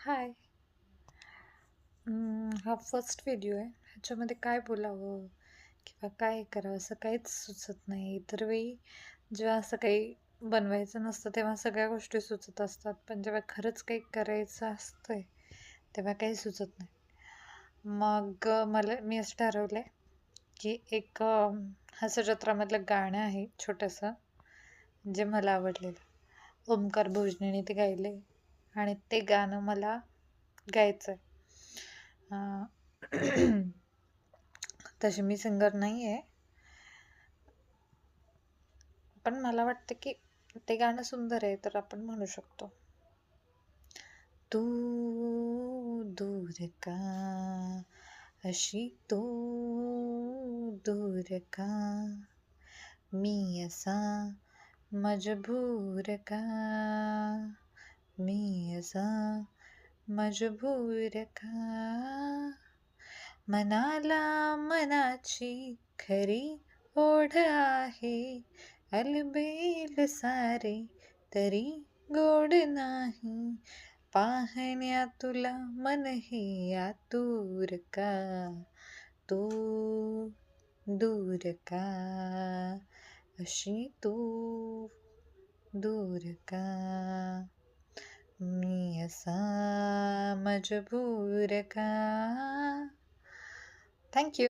हाय. हा first video आहे. ह्याच्यामध्ये काय बोलावं किंवा काय करावं असं काहीच सुचत नाही. इतर वेळी जेव्हा असं काही बनवायचं नसतं तेव्हा सगळ्या गोष्टी सुचत असतात. पण जेव्हा खरंच काही करायचं असतंय तेव्हा काही सुचत नाही. मग मी असं ठरवलं आहे की एक हास्यजत्रामधलं गाणं आहे छोटंसं, जे मला आवडलेलं. ओमकार भोजनेने ते गायले आणि ते गाणं मला गायचं आहे. तशी मी सिंगर नाही आहे, पण मला वाटतं की ते गाणं सुंदर आहे, तर आपण म्हणू शकतो. तू दूर का, अशी तू दूर का, मी असा मजबूर का, मी असा मजबूर का, मनाला मनाची खरी ओढ आहे, अलबेल सारे तरी गोड नाही, पाहण्या तुला मन हे आतुर का, तू दूर का, अशी तू दूर का, मी असा मजबूर का. थँक्यू.